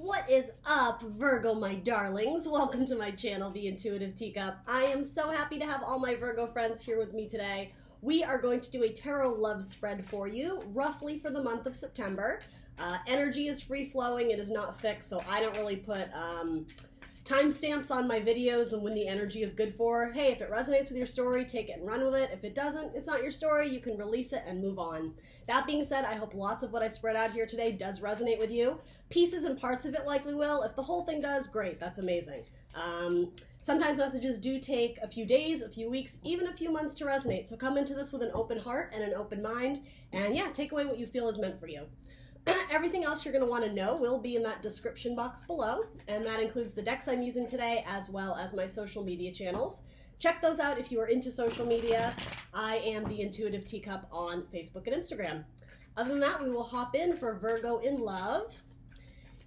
What is up, Virgo, my darlings? Welcome to my channel, The Intuitive Teacup. I am so happy to have all my Virgo friends here with me today. We are going to do a tarot love spread for you, roughly for the month of September. Energy is free-flowing, it is not fixed, so I don't really put timestamps on my videos and when the energy is good for. Hey, if it resonates with your story, take it and run with it. If it doesn't, it's not your story, you can release it and move on. That being said, I hope lots of what I spread out here today does resonate with you. Pieces and parts of it likely will. If the whole thing does, great, that's amazing. Sometimes messages do take a few days, a few weeks, even a few months to resonate. So come into this with an open heart and an open mind, and yeah, take away what you feel is meant for you. Everything else you're going to want to know will be in that description box below, and that includes the decks I'm using today as well as my social media channels. Check those out if you are into social media. I am The Intuitive Teacup on Facebook and Instagram. Other than that, we will hop in for Virgo in Love.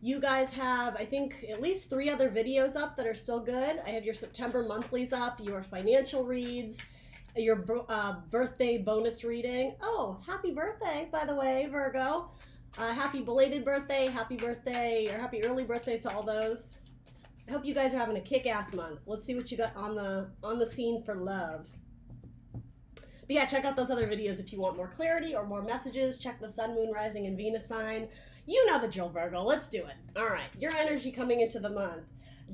You guys have, I think, at least 3 other videos up that are still good. I have your September monthlies up, your financial reads, your birthday bonus reading. Oh, happy birthday, by the way, Virgo. Happy belated birthday, or happy early birthday to all those. I hope you guys are having a kick-ass month. Let's see what you got on the scene for love. But yeah, check out those other videos if you want more clarity or more messages. Check the Sun, Moon, Rising, and Venus sign. You know the drill, Virgo. Let's do it. All right, your energy coming into the month.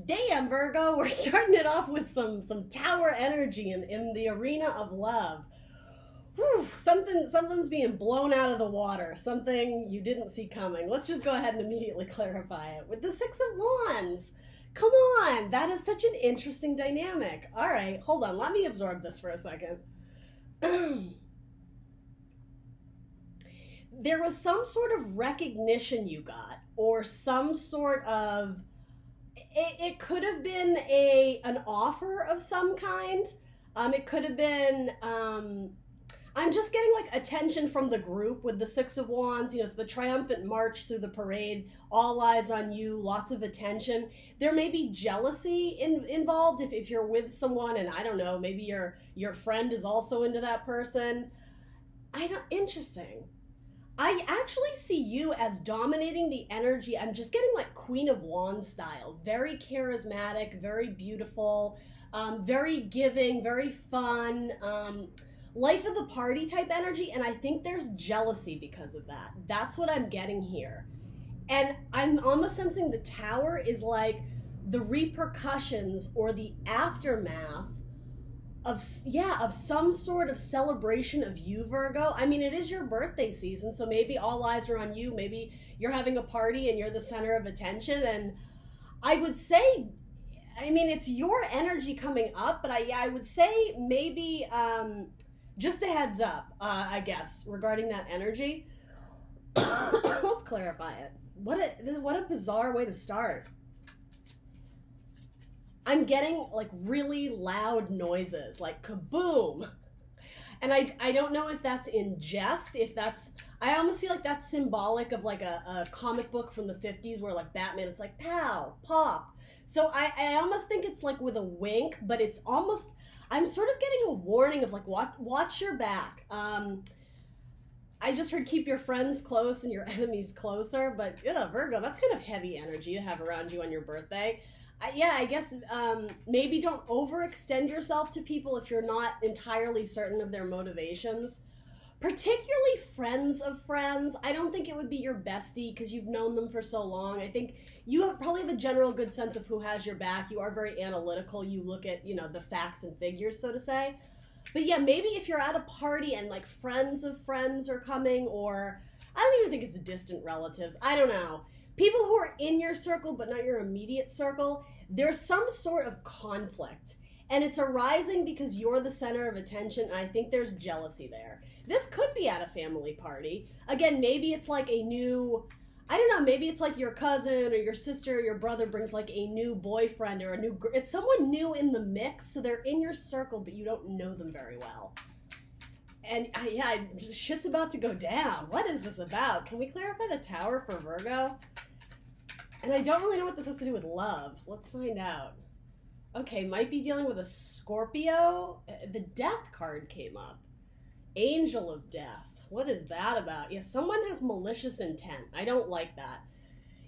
Damn, Virgo, we're starting it off with some tower energy in the arena of love. Whew, something's being blown out of the water. Something you didn't see coming. Let's just go ahead and immediately clarify it. With the Six of Wands. Come on, that is such an interesting dynamic. All right, hold on. Let me absorb this for a second. There was some sort of recognition you got, or some sort of, it could have been an offer of some kind. It could have been, I'm just getting like attention from the group with the Six of Wands, you know, it's the triumphant march through the parade, all eyes on you, lots of attention. There may be jealousy involved if you're with someone and I don't know, maybe your friend is also into that person. Interesting. I actually see you as dominating the energy. I'm just getting like Queen of Wands style, very charismatic, very beautiful, very giving, very fun, life of the party type energy, and I think there's jealousy because of that. That's what I'm getting here. And I'm almost sensing the Tower is like the repercussions or the aftermath of some sort of celebration of you, Virgo. I mean, it is your birthday season, so maybe all eyes are on you. Maybe you're having a party and you're the center of attention, and I would say, I mean, it's your energy coming up, but I would say maybe, just a heads up, I guess, regarding that energy. Let's clarify it. What a bizarre way to start. I'm getting like really loud noises, like kaboom. And I don't know if that's in jest, I almost feel like that's symbolic of like a comic book from the 50s where like Batman, it's like pow, pop. So I almost think it's like with a wink, but it's almost, I'm sort of getting a warning of like, watch your back. I just heard keep your friends close and your enemies closer, but yeah, Virgo, that's kind of heavy energy to have around you on your birthday. Yeah, I guess maybe don't overextend yourself to people if you're not entirely certain of their motivations. Particularly friends of friends. I don't think it would be your bestie because you've known them for so long. I think you probably have a general good sense of who has your back. You are very analytical. You look at, you know, the facts and figures, so to say. But yeah, maybe if you're at a party and like friends of friends are coming, or I don't even think it's distant relatives. I don't know. People who are in your circle but not your immediate circle, there's some sort of conflict. And it's arising because you're the center of attention, and I think there's jealousy there. This could be at a family party. Again, maybe it's like a new, I don't know, maybe it's like your cousin or your sister or your brother brings like a new boyfriend or it's someone new in the mix, so they're in your circle, but you don't know them very well. And yeah, shit's about to go down. What is this about? Can we clarify the Tower for Virgo? And I don't really know what this has to do with love. Let's find out. Okay, might be dealing with a Scorpio. The Death card came up. Angel of Death. What is that about? Yeah, someone has malicious intent. I don't like that.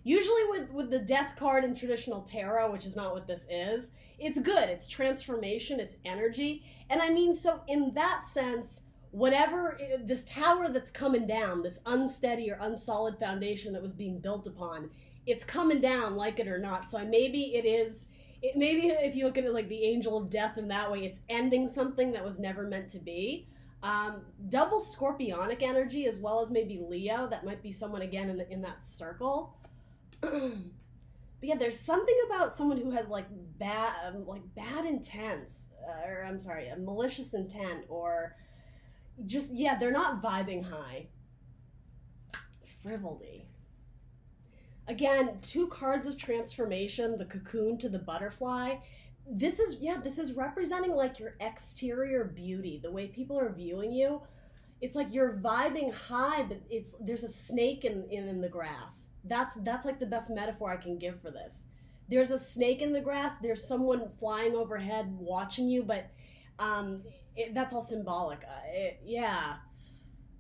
Usually with the death card in traditional tarot, which is not what this is, it's good. It's transformation, it's energy. And I mean, so in that sense, whatever, this tower that's coming down, this unsteady or unsolid foundation that was being built upon, it's coming down, like it or not. So maybe it is, maybe if you look at it like the angel of death in that way, it's ending something that was never meant to be. Double scorpionic energy, as well as maybe Leo. That might be someone again in that circle. But yeah, there's something about someone who has like bad intents, or I'm sorry, a malicious intent, or just, yeah, they're not vibing high. Frivolity. Again, 2 cards of transformation, the cocoon to the butterfly. This is representing like your exterior beauty, the way people are viewing you. It's like you're vibing high, but there's a snake in the grass. That's like the best metaphor I can give for this. There's a snake in the grass. There's someone flying overhead watching you, but that's all symbolic. Yeah.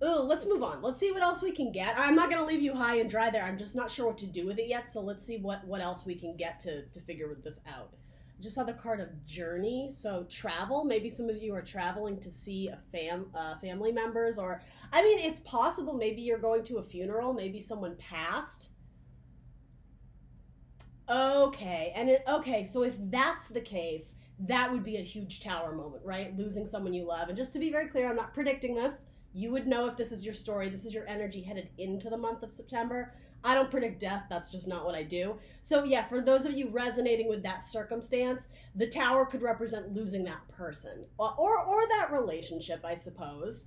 Ooh, let's move on. Let's see what else we can get. I'm not going to leave you high and dry there. I'm just not sure what to do with it yet, so let's see what else we can get to figure this out. Just saw the card of journey, so travel. Maybe some of you are traveling to see family members, or, I mean, it's possible maybe you're going to a funeral, maybe someone passed. Okay, okay, so if that's the case, that would be a huge tower moment, right? Losing someone you love. And just to be very clear, I'm not predicting this. You would know if this is your story, this is your energy headed into the month of September. I don't predict death, that's just not what I do. So yeah, for those of you resonating with that circumstance, the tower could represent losing that person, or that relationship, I suppose.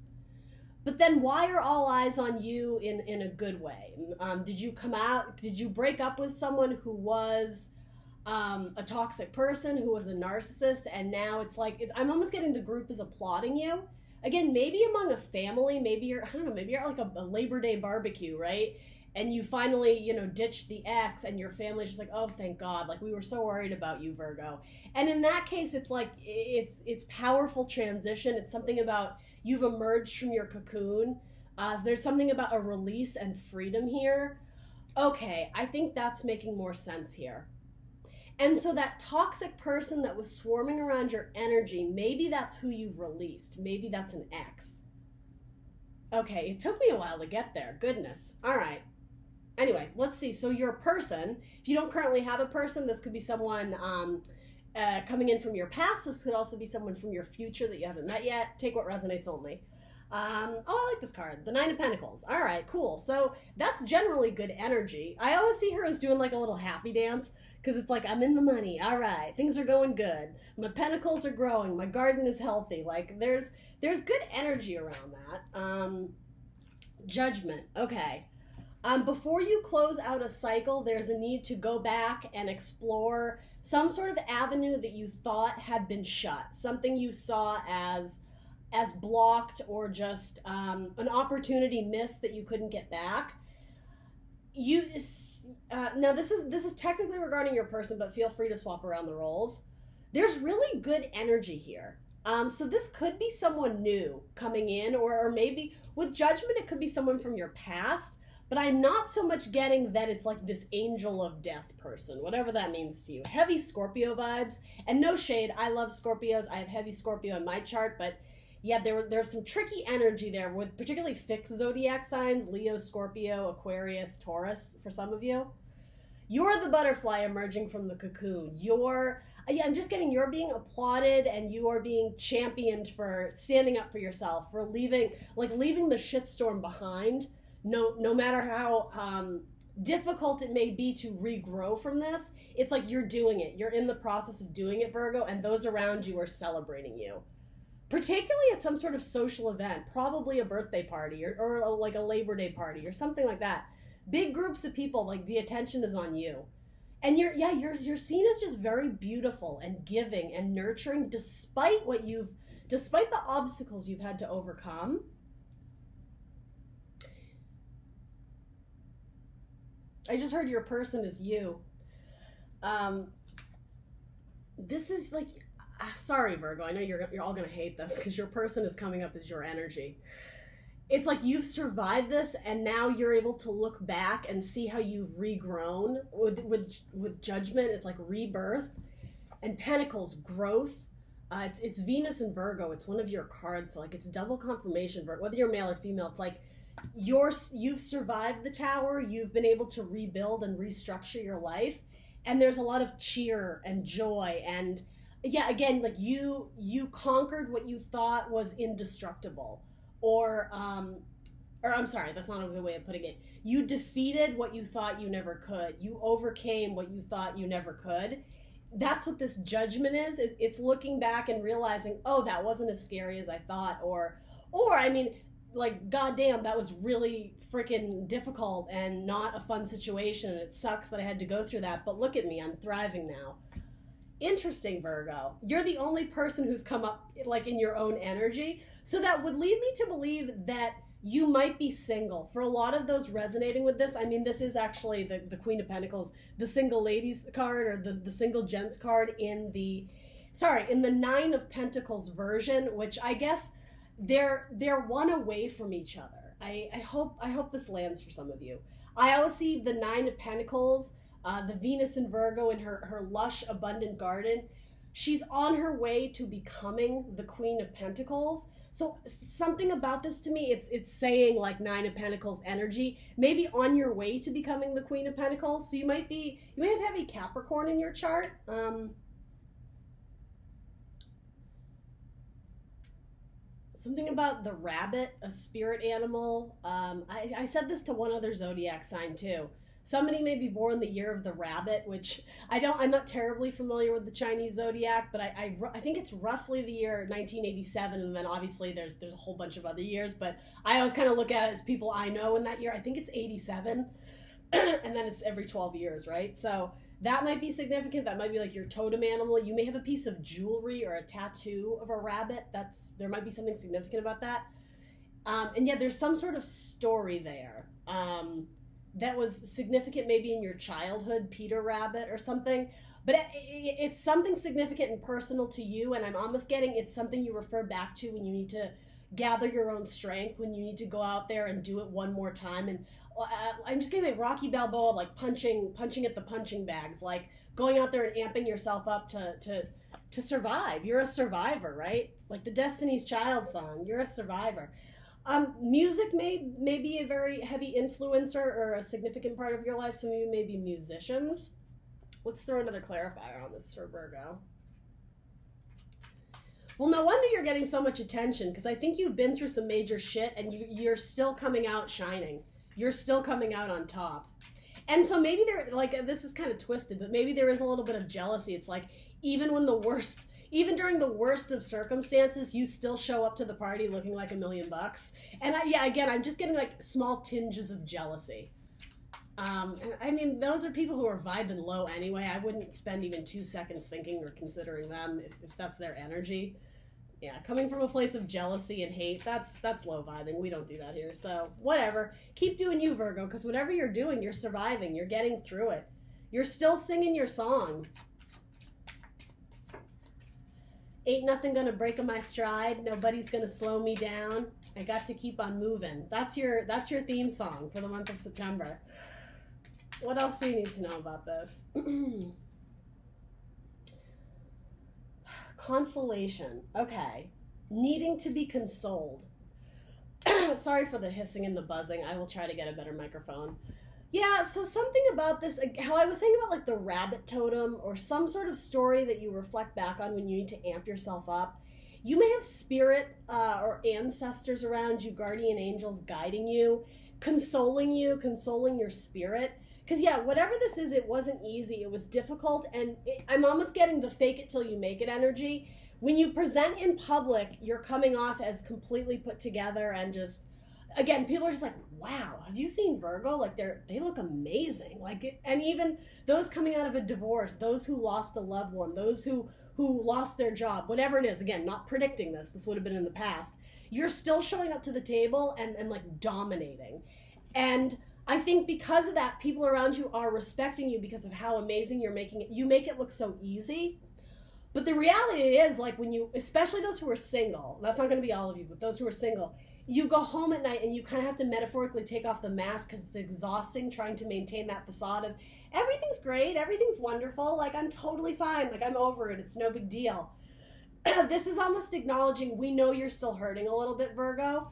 But then why are all eyes on you in a good way? Did you break up with someone who was a toxic person, who was a narcissist, and now it's like, I'm almost getting the group is applauding you? Again, maybe among a family, maybe you're, I don't know, maybe you're at like a Labor Day barbecue, right? And you finally, you know, ditched the ex, and your family's just like, oh, thank God, like we were so worried about you, Virgo. And in that case, it's like, it's powerful transition. It's something about you've emerged from your cocoon. There's something about a release and freedom here. Okay, I think that's making more sense here. And so that toxic person that was swarming around your energy, maybe that's who you've released. Maybe that's an ex. Okay, it took me a while to get there. Goodness. All right. Anyway, let's see. So your person, if you don't currently have a person, this could be someone coming in from your past. This could also be someone from your future that you haven't met yet. Take what resonates only. Oh, I like this card. The 9 of Pentacles. All right, cool. So that's generally good energy. I always see her as doing like a little happy dance, because it's like, I'm in the money. All right, things are going good. My pentacles are growing. My garden is healthy. Like there's good energy around that. Judgment. Okay. Before you close out a cycle, there's a need to go back and explore some sort of avenue that you thought had been shut, something you saw as blocked, or just an opportunity missed that you couldn't get back. Now this is technically regarding your person, but feel free to swap around the roles. There's really good energy here. So this could be someone new coming in, or maybe with Judgment, it could be someone from your past. But I'm not so much getting that it's like this angel of death person, whatever that means to you. Heavy Scorpio vibes, and no shade, I love Scorpios. I have heavy Scorpio in my chart, but yeah, there's some tricky energy there with particularly fixed zodiac signs: Leo, Scorpio, Aquarius, Taurus for some of you. You're the butterfly emerging from the cocoon. I'm just getting you're being applauded, and you are being championed for standing up for yourself, for leaving the shitstorm behind. No matter how difficult it may be to regrow from this, it's like you're doing it. You're in the process of doing it, Virgo, and those around you are celebrating you. Particularly at some sort of social event, probably a birthday party or like a Labor Day party or something like that. Big groups of people, like the attention is on you. And you're seen as just very beautiful and giving and nurturing despite the obstacles you've had to overcome. I just heard your person is you. This is like, sorry Virgo, I know you're all gonna hate this because your person is coming up as your energy. it's like you've survived this, and now you're able to look back and see how you've regrown with Judgment. It's like rebirth. And Pentacles, growth. It's Venus and Virgo. It's one of your cards, so like it's double confirmation. Whether you're male or female, it's like you've survived the Tower. You've been able to rebuild and restructure your life, and there's a lot of cheer and joy. And yeah, again, like you conquered what you thought was indestructible, or I'm sorry, that's not a good way of putting it. You defeated what you thought you never could. You overcame what you thought you never could. That's what this Judgment is. It's looking back and realizing, oh, that wasn't as scary as I thought, or I mean, like, goddamn, that was really freaking difficult and not a fun situation, and it sucks that I had to go through that, but look at me, I'm thriving now. Interesting, Virgo. You're the only person who's come up, like, in your own energy, so that would lead me to believe that you might be single. For a lot of those resonating with this, I mean, this is actually the Queen of Pentacles, the single ladies card, or the single gents card in the Nine of Pentacles version, which I guess they're one away from each other. I hope this lands for some of you. I always see the Nine of Pentacles, the Venus and Virgo in her lush, abundant garden. She's on her way to becoming the Queen of Pentacles. So something about this to me, it's saying like Nine of Pentacles energy, maybe on your way to becoming the Queen of Pentacles. So you may have heavy Capricorn in your chart. Something about the rabbit, a spirit animal. I said this to one other zodiac sign too. Somebody may be born the year of the rabbit, which I'm not terribly familiar with the Chinese zodiac, but I think it's roughly the year 1987, and then obviously there's a whole bunch of other years, but I always kind of look at it as people I know in that year. I think it's 87, and then it's every 12 years, right? So that might be significant. That might be like your totem animal. You may have a piece of jewelry or a tattoo of a rabbit. There might be something significant about that. And yeah, there's some sort of story there. That was significant maybe in your childhood, Peter Rabbit or something, but it's something significant and personal to you, and I'm almost getting it's something you refer back to when you need to gather your own strength, when you need to go out there and do it one more time. And I'm just getting like Rocky Balboa, like punching at the punching bags, like going out there and amping yourself up to survive. You're a survivor, right? Like the Destiny's Child song, you're a survivor. Music may be a very heavy influencer or a significant part of your life. Some of you may be musicians. Let's throw another clarifier on this for Virgo. Well, no wonder you're getting so much attention, because I think you've been through some major shit and you're still coming out shining. You're still coming out on top. And so maybe this is kind of twisted, but maybe there is a little bit of jealousy. It's like, even during the worst of circumstances, you still show up to the party looking like $1 million. And again, I'm just getting like small tinges of jealousy. I mean, those are people who are vibing low anyway. I wouldn't spend even 2 seconds thinking or considering them if that's their energy. Yeah, coming from a place of jealousy and hate, that's low vibing. We don't do that here. So whatever. Keep doing you, Virgo, because whatever you're doing, you're surviving. You're getting through it. You're still singing your song. Ain't nothing gonna break my stride. Nobody's gonna slow me down. I got to keep on moving. That's your theme song for the month of September. What else do you need to know about this? Consolation. Okay. Needing to be consoled. Sorry for the hissing and the buzzing. I will try to get a better microphone. Yeah, so something about this, how I was saying about like the rabbit totem or some sort of story that you reflect back on when you need to amp yourself up. You may have spirit or ancestors around you, guardian angels guiding you, consoling your spirit. Because yeah, whatever this is, it wasn't easy. It was difficult, and I'm almost getting the fake it till you make it energy. When you present in public, you're coming off as completely put together and just, again, people are just like, wow, have you seen Virgo? Like they look amazing. Like, and even those coming out of a divorce, those who lost a loved one, those who lost their job, whatever it is, again, not predicting this would have been in the past. You're still showing up to the table and like dominating. And I think because of that, people around you are respecting you because of how amazing you're making it. You make it look so easy. But the reality is, like, when you, especially those who are single, that's not going to be all of you, but those who are single, you go home at night and you kind of have to metaphorically take off the mask because it's exhausting trying to maintain that facade of everything's great, everything's wonderful, like I'm totally fine, like I'm over it, it's no big deal. This is almost acknowledging we know you're still hurting a little bit, Virgo.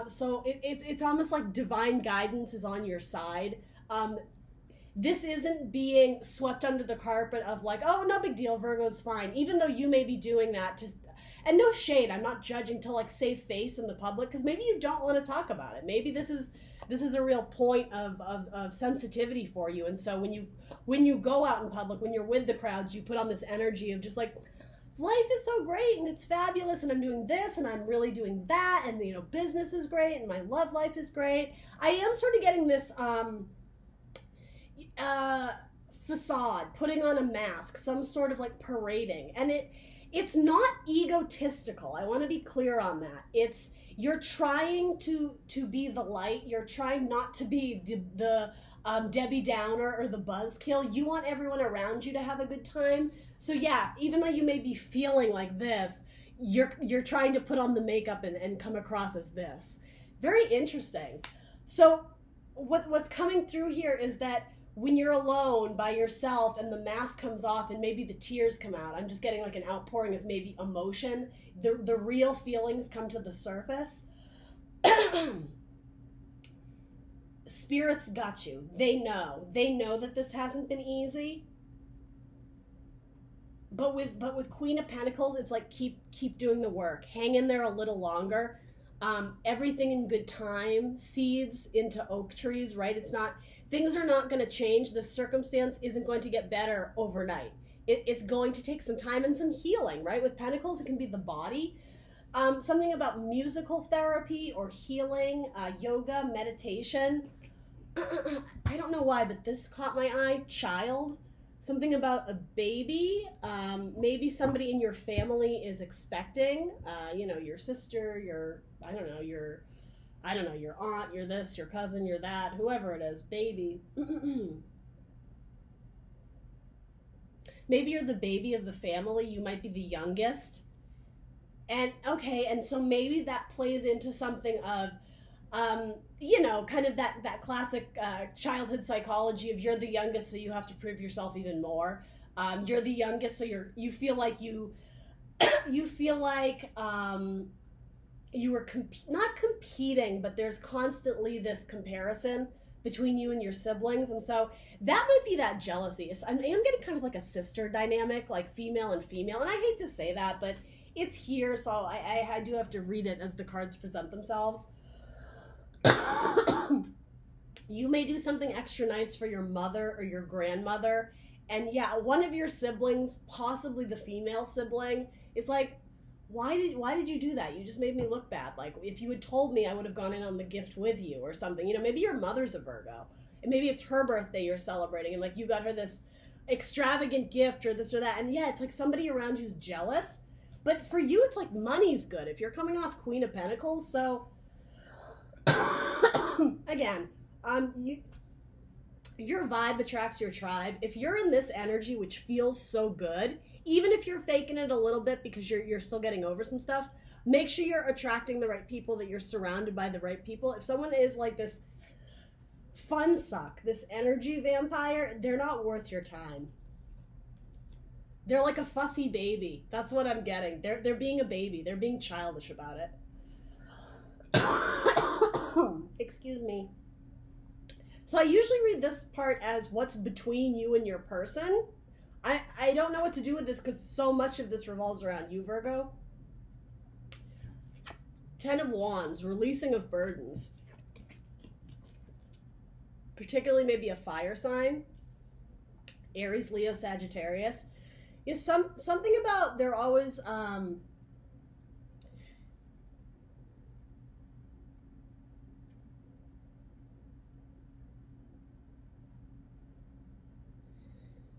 So it's almost like divine guidance is on your side. This isn't being swept under the carpet of like, oh, no big deal, Virgo's fine, even though you may be doing that to. And no shade, I'm not judging to like save face in the public because maybe you don't want to talk about it. Maybe this is a real point of sensitivity for you. And so when you go out in public, when you're with the crowds, you put on this energy of just like, life is so great and it's fabulous and I'm doing this and I'm really doing that and you know business is great and my love life is great. I am sort of getting this facade, putting on a mask, some sort of like parading, and it's not egotistical. I want to be clear on that. It's you're trying to be the light. You're trying not to be the Debbie Downer or the buzzkill. You want everyone around you to have a good time. So yeah, even though you may be feeling like this, you're trying to put on the makeup and come across as this. Very interesting. So what's coming through here is that when you're alone by yourself and the mask comes off and maybe the tears come out, I'm just getting like an outpouring of maybe emotion, the real feelings come to the surface. Spirits got you. They know that this hasn't been easy. But with Queen of Pentacles, it's like keep doing the work. Hang in there a little longer. Everything in good time. Seeds into oak trees, right? Things are not going to change. The circumstance isn't going to get better overnight. It's going to take some time and some healing, right? With Pentacles, it can be the body. Something about musical therapy or healing, yoga, meditation. I don't know why, but this caught my eye. Child. Something about a baby. Maybe somebody in your family is expecting. Your sister, your aunt, you're this, your cousin, you're that, whoever it is, baby. Maybe you're the baby of the family. You might be the youngest. And so maybe that plays into something of, kind of that classic childhood psychology of you're the youngest, so you have to prove yourself even more. You're the youngest, so you feel like you feel like you were not competing, but there's constantly this comparison between you and your siblings, and so that might be that jealousy. I am getting kind of like a sister dynamic, like female and female, and I hate to say that, but it's here, so I do have to read it as the cards present themselves. You may do something extra nice for your mother or your grandmother, and yeah, one of your siblings, possibly the female sibling, is like, why did you do that? You just made me look bad. Like, if you had told me, I would have gone in on the gift with you or something. Maybe your mother's a Virgo, and maybe it's her birthday you're celebrating, and like you got her this extravagant gift or this or that, and yeah, it's like somebody around you's jealous. But for you, it's like money's good if you're coming off Queen of Pentacles. So again, your vibe attracts your tribe. If you're in this energy, which feels so good, even if you're faking it a little bit because you're still getting over some stuff, make sure you're attracting the right people, that you're surrounded by the right people. If someone is like this fun suck, this energy vampire, they're not worth your time. They're like a fussy baby. That's what I'm getting. They're being a baby. They're being childish about it. Excuse me. So I usually read this part as what's between you and your person. I don't know what to do with this because so much of this revolves around you, Virgo. 10 of Wands, releasing of burdens. Particularly maybe a fire sign. Aries, Leo, Sagittarius. Is something about they're always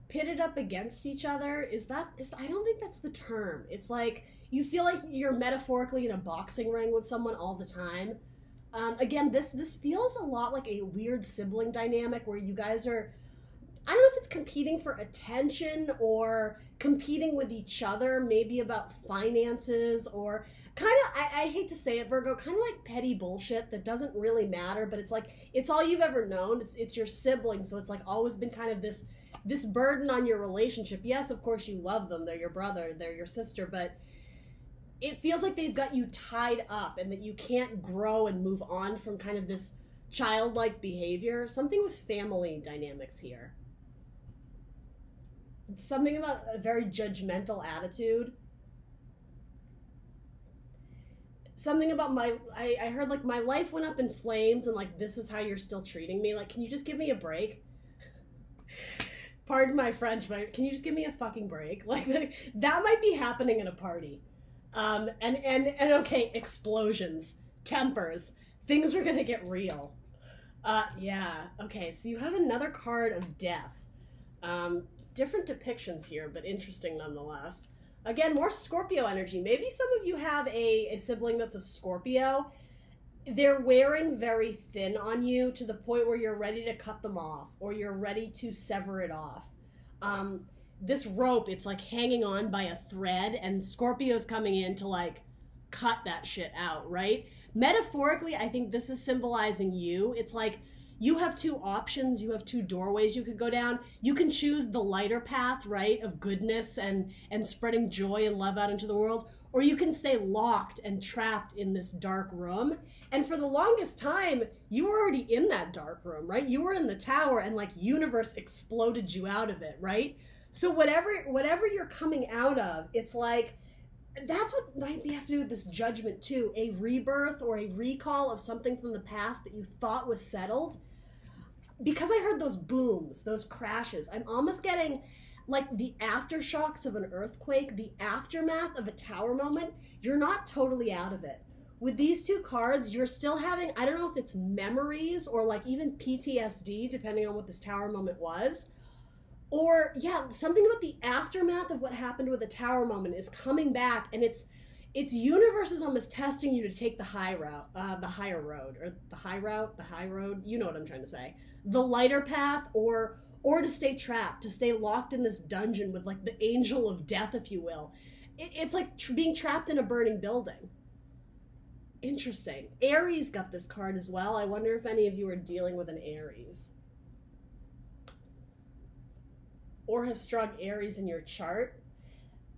pitted up against each other. I don't think that's the term. It's like you feel like you're metaphorically in a boxing ring with someone all the time. Again, this feels a lot like a weird sibling dynamic where you guys are, I don't know if it's competing for attention or competing with each other, maybe about finances, or kind of, I hate to say it, Virgo, kind of like petty bullshit that doesn't really matter, but it's like, it's all you've ever known. It's your sibling, so it's like always been kind of this burden on your relationship. Yes, of course you love them. They're your brother, they're your sister, but it feels like they've got you tied up and that you can't grow and move on from kind of this childlike behavior. Something with family dynamics here. Something about a very judgmental attitude. Something about I heard like my life went up in flames and like this is how you're still treating me. Like, can you just give me a break? Pardon my French, but can you just give me a fucking break? Like that might be happening at a party. And okay, explosions, tempers, things are gonna get real. Yeah, okay, so you have another card of death. Different depictions here, but interesting nonetheless. Again, more Scorpio energy. Maybe some of you have a sibling that's a Scorpio. They're wearing very thin on you to the point where you're ready to cut them off or you're ready to sever it off. This rope, it's like hanging on by a thread and Scorpio's coming in to like cut that shit out, right? Metaphorically, I think this is symbolizing you. It's like you have two options. You have two doorways you could go down. You can choose the lighter path, right, of goodness and spreading joy and love out into the world, or you can stay locked and trapped in this dark room. And for the longest time, you were already in that dark room, right? You were in the tower and like universe exploded you out of it, right? So whatever you're coming out of, it's like, that's what might have to do with this judgment too. A rebirth or a recall of something from the past that you thought was settled. Because I heard those booms, those crashes, I'm almost getting like the aftershocks of an earthquake, the aftermath of a tower moment. You're not totally out of it. With these two cards, you're still having, I don't know if it's memories or like even PTSD, depending on what this tower moment was. Or, yeah, something about the aftermath of what happened with the tower moment is coming back, and it's universe is almost testing you to take the high route, the higher road, or the high route, the high road, you know what I'm trying to say. The lighter path, or to stay trapped, to stay locked in this dungeon with like the angel of death, if you will. It's like being trapped in a burning building. Interesting. Aries got this card as well. I wonder if any of you are dealing with an Aries. Or have strong Aries in your chart.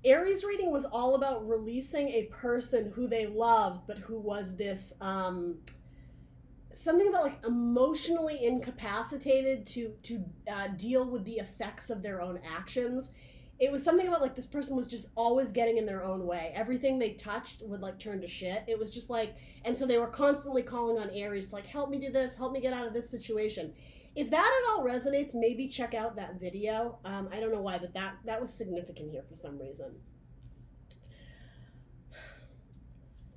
Aries reading was all about releasing a person who they loved, but who was this, something about like emotionally incapacitated to deal with the effects of their own actions. It was something about like this person was just always getting in their own way. Everything they touched would like turn to shit. It was just like, and so they were constantly calling on Aries to like, help me do this, help me get out of this situation. If that at all resonates, maybe check out that video. I don't know why, but that was significant here for some reason.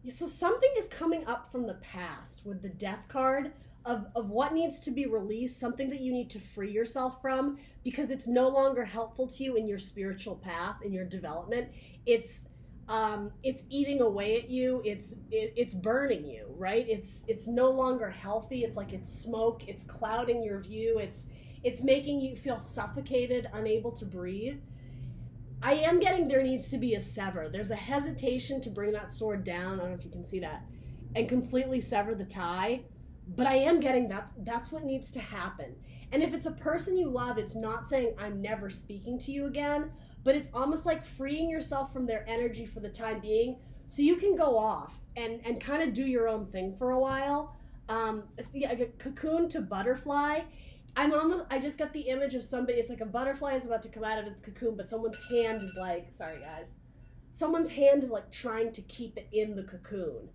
Yeah, so something is coming up from the past with the death card of what needs to be released, something that you need to free yourself from because it's no longer helpful to you in your spiritual path, in your development. It's eating away at you. It's burning you, right? It's no longer healthy. It's like it's smoke. It's clouding your view. It's making you feel suffocated, unable to breathe. I am getting there needs to be a sever. There's a hesitation to bring that sword down. I don't know if you can see that, and completely sever the tie. But I am getting that's what needs to happen. And if it's a person you love, it's not saying I'm never speaking to you again, but it's almost like freeing yourself from their energy for the time being so you can go off and kind of do your own thing for a while. Yeah, like a cocoon to butterfly. I just got the image of somebody, it's like a butterfly is about to come out of its cocoon, but someone's hand is like, sorry guys, someone's hand is like trying to keep it in the cocoon.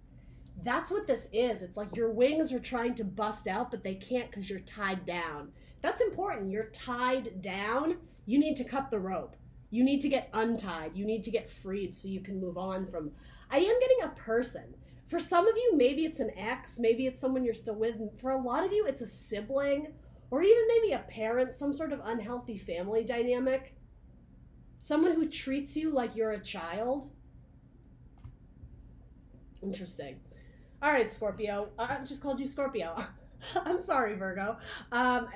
That's what this is. It's like your wings are trying to bust out, but they can't because you're tied down. That's important. You're tied down. You need to cut the rope. You need to get untied. You need to get freed so you can move on from. I am getting a person. For some of you, maybe it's an ex. Maybe it's someone you're still with. For a lot of you, it's a sibling or even maybe a parent, some sort of unhealthy family dynamic. Someone who treats you like you're a child. Interesting. All right, Scorpio. I just called you Scorpio. I'm sorry, Virgo.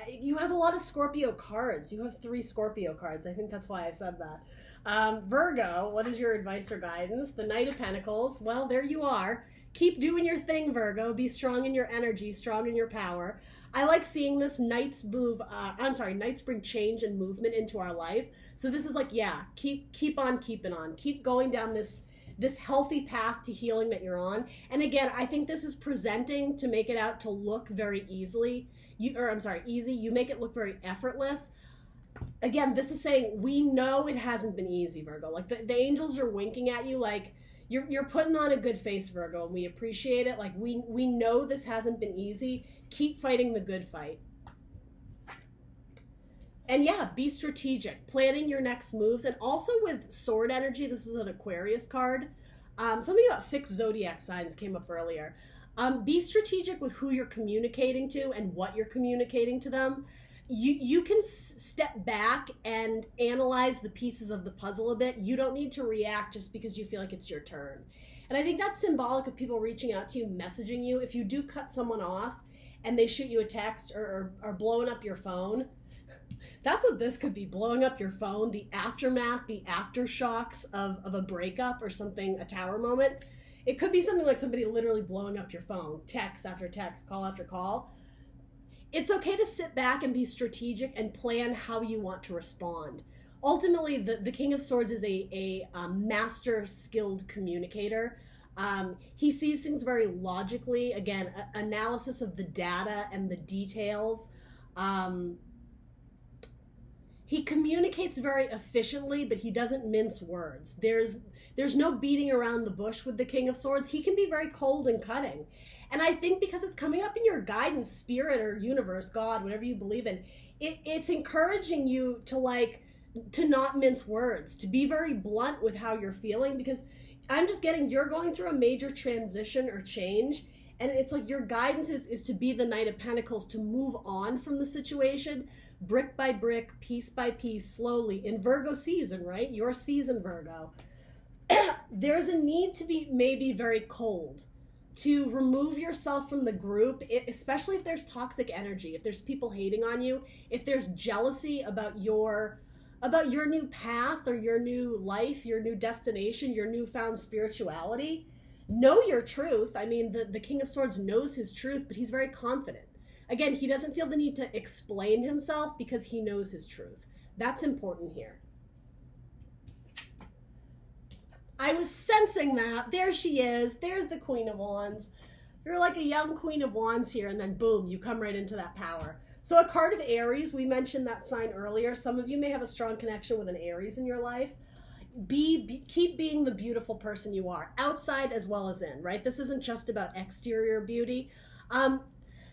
You have a lot of Scorpio cards. You have 3 Scorpio cards. I think that's why I said that. Virgo, what is your advice or guidance? The Knight of Pentacles. Well, there you are. Keep doing your thing, Virgo. Be strong in your energy, strong in your power. I like seeing this. Knights bring change and movement into our life. So this is like, yeah, keep on keeping on. Keep going down this healthy path to healing that you're on. And again, I think this is presenting to make it out to look very easy. You make it look very effortless. Again, this is saying we know it hasn't been easy, Virgo. Like the angels are winking at you like you're putting on a good face, Virgo, and we appreciate it. Like we know this hasn't been easy. Keep fighting the good fight. And yeah, be strategic, planning your next moves. And also with sword energy, this is an Aquarius card. Something about fixed zodiac signs came up earlier. Be strategic with who you're communicating to and what you're communicating to them. You can step back and analyze the pieces of the puzzle a bit. You don't need to react just because you feel like it's your turn. And I think that's symbolic of people reaching out to you, messaging you. If you do cut someone off and they shoot you a text or blowing up your phone, that's what this could be, blowing up your phone, the aftermath, the aftershocks of a breakup or something, a tower moment. It could be something like somebody literally blowing up your phone, text after text, call after call. It's okay to sit back and be strategic and plan how you want to respond. Ultimately, the King of Swords is a master skilled communicator. He sees things very logically. Again, analysis of the data and the details. He communicates very efficiently, but he doesn't mince words. There's no beating around the bush with the King of Swords. He can be very cold and cutting. And I think because it's coming up in your guidance, spirit or universe, God, whatever you believe in, it's encouraging you to not mince words, to be very blunt with how you're feeling, because I'm just getting, you're going through a major transition or change. And it's like your guidance is to be the Knight of Pentacles, to move on from the situation, brick by brick, piece by piece, slowly. In Virgo season, right? Your season, Virgo. There's a need to be maybe very cold, to remove yourself from the group, especially if there's toxic energy, if there's people hating on you, if there's jealousy about your new path or your new life, your new destination, your newfound spirituality. Know your truth. I mean, the King of Swords knows his truth, but he's very confident. Again, he doesn't feel the need to explain himself because he knows his truth. That's important here. I was sensing that. There she is. There's the Queen of Wands. You're like a young Queen of Wands here, and then boom, you come right into that power. So a card of Aries, we mentioned that sign earlier. Some of you may have a strong connection with an Aries in your life. Keep being the beautiful person you are, outside as well as in, right? This isn't just about exterior beauty.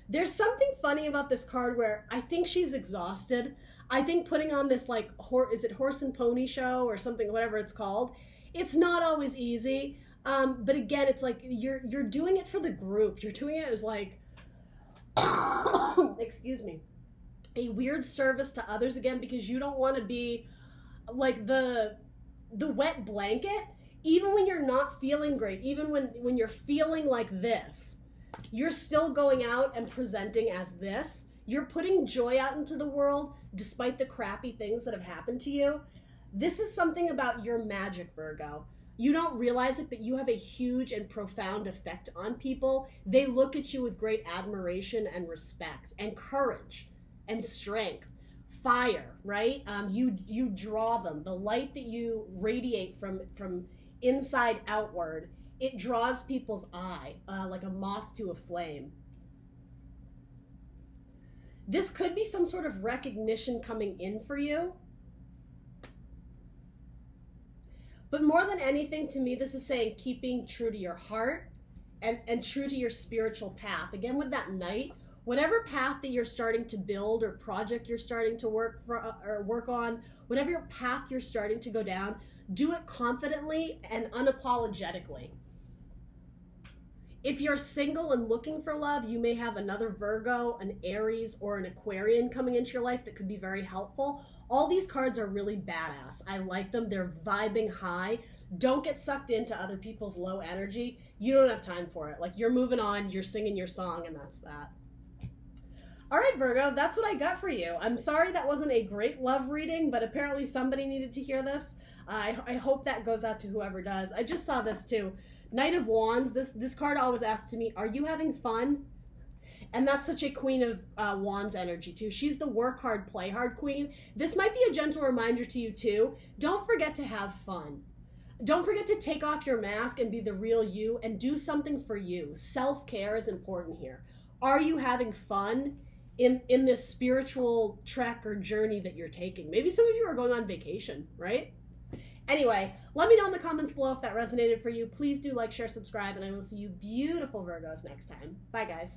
There's something funny about this card where I think she's exhausted. I think putting on this is it horse and pony show or something, whatever it's called, it's not always easy. But again, it's like you're doing it for the group. You're doing it as like, excuse me, a weird service to others again, because you don't want to be like the wet blanket. Even when you're not feeling great, even when you're feeling like this, you're still going out and presenting as this. You're putting joy out into the world despite the crappy things that have happened to you. This is something about your magic, Virgo. You don't realize it, but you have a huge and profound effect on people. They look at you with great admiration and respect and courage and strength, fire, right? You draw them. The light that you radiate from inside outward, it draws people's eye like a moth to a flame. This could be some sort of recognition coming in for you. But more than anything, to me, this is saying keeping true to your heart and true to your spiritual path. Again, with that Knight, whatever path that you're starting to build or project you're starting to work on, whatever your path you're starting to go down, do it confidently and unapologetically. If you're single and looking for love, you may have another Virgo, an Aries, or an Aquarian coming into your life that could be very helpful. All these cards are really badass. I like them. They're vibing high. Don't get sucked into other people's low energy. You don't have time for it. Like, you're moving on, you're singing your song, and that's that. All right, Virgo, that's what I got for you. I'm sorry that wasn't a great love reading, but apparently somebody needed to hear this. I hope that goes out to whoever does. I just saw this too. Knight of Wands, this card always asks me, are you having fun? And that's such a Queen of Wands energy too. She's the work hard, play hard queen. This might be a gentle reminder to you too. Don't forget to have fun. Don't forget to take off your mask and be the real you and do something for you. Self-care is important here. Are you having fun in this spiritual trek or journey that you're taking? Maybe some of you are going on vacation, right? Anyway, let me know in the comments below if that resonated for you. Please do like, share, subscribe, and I will see you beautiful Virgos next time. Bye, guys.